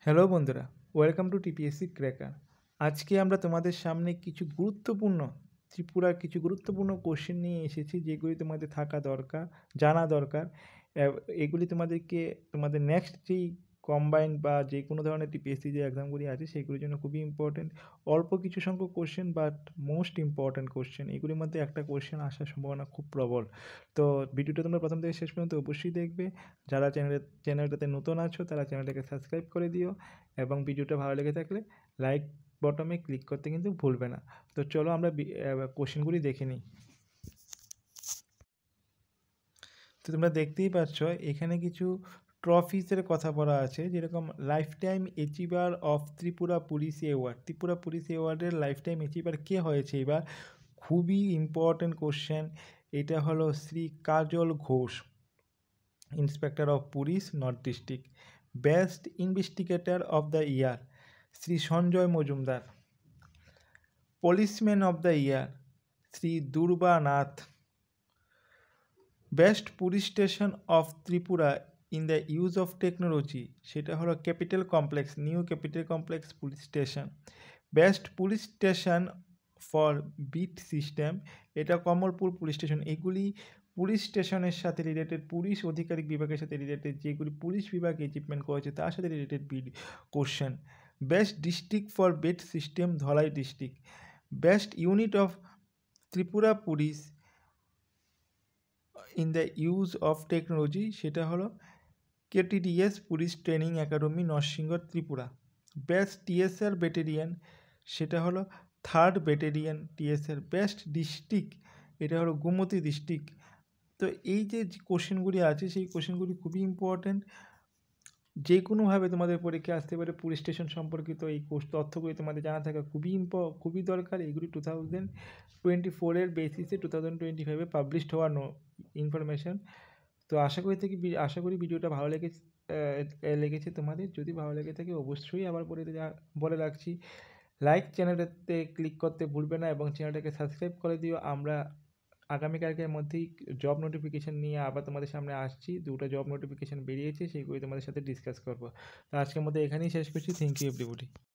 Hello বন্ধুরা, welcome to TPSC cracker. আজকে আমরা তোমাদের সামনে কিছু গুরুত্বপূর্ণ ত্রিপুরার কিছু গুরুত্বপূর্ণ কোশ্চেন নিয়ে এসেছি, যেগুলি তোমাদের থাকা দরকার, জানা দরকার। এগুলি তোমাদেরকে তোমাদের নেক্সট যেই কম্বাইন্ড বা যে কোনো ধরনের টিপিএসসি যে এক্সামগুলি আছে সেগুলির জন্য খুবই ইম্পর্টেন্ট। অল্প কিছু সংখ্যক question but most important question, এগুলির মধ্যে একটা কোশ্চেন আসার সম্ভাবনা খুব প্রবল। তো ভিডিওটা তোমরা প্রথম থেকে শেষ পর্যন্ত অবশ্যই দেখবে। যারা চ্যানেলটাতে নতুন আছো তারা চ্যানেলটাকে সাবস্ক্রাইব করে দিও এবং ভিডিওটা ভালো লেগে থাকলে লাইক বটমে ক্লিক করতে কিন্তু ভুলবে না। তো চলো আমরা কোশ্চেনগুলি দেখে নিই। তো তোমরা দেখতেই পাচ্ছ এখানে কিছু ট্রফিসের কথা বলা আছে, যেরকম life time achiever of Tripura police award. Tripura police অ্যাওয়ার্ডের লাইফ টাইম অ্যাচিভার কে হয়েছে এবার? খুবই ইম্পর্ট্যান্ট কোশ্চেন। এটা হলো Shri Kajal Ghosh, inspector of police north district. Best investigator of the year Shri Sanjay Majumdar. Policeman of the year Shri Durba Nath. Best police station of Tripura in the use of technology, সেটা হলো capital complex, new capital complex police station. Best police station for bit system, এটা Kamalpur police station. এগুলি police স্টেশনের সাথে related, police আধিকারিক বিভাগের সাথে related, যেগুলি পুলিশ বিভাগ অ্যাচিভমেন্ট করেছে তার সাথে related question. Best district for bed system Dhalai district. Best unit of Tripura police in the use of technology, সেটা হলো KTDS police training academy Narsingh Tripura. Best TSR battalion, সেটা হলো 3rd battalion TSR. Best district, এটা হলো গোমতী ডিস্ট্রিক্ট। তো এই যে কোশ্চেনগুলি আছে সেই কোশ্চেনগুলি খুবই ইম্পর্ট্যান্ট। যে কোনোভাবে তোমাদের পরীক্ষা আসতে পারে, পুলিশ স্টেশন সম্পর্কিত এই তথ্যগুলি তোমাদের জানা থাকা খুবই দরকার। এগুলি 2024-এর বেসিসে 2025-এ পাবলিশড হওয়া ইনফরমেশন। তো আশা করি ভিডিওটা ভালো লেগেছে তোমাদের। যদি ভালো লেগে থাকে অবশ্যই আবার বলে রাখছি, চ্যানেলটাতে ক্লিক করতে ভুলবে না এবং চ্যানেলটাকে সাবস্ক্রাইব করে দিও। আমরা আগামীকালকের মধ্যেই জব নোটিফিকেশান নিয়ে আবার তোমাদের সামনে আসছি। 2টা জব নোটিফিকেশান বেরিয়েছে, সেগুলি তোমাদের সাথে ডিসকাস করবো। তো আজকের মধ্যে এখানেই শেষ করছি। Thank you everybody.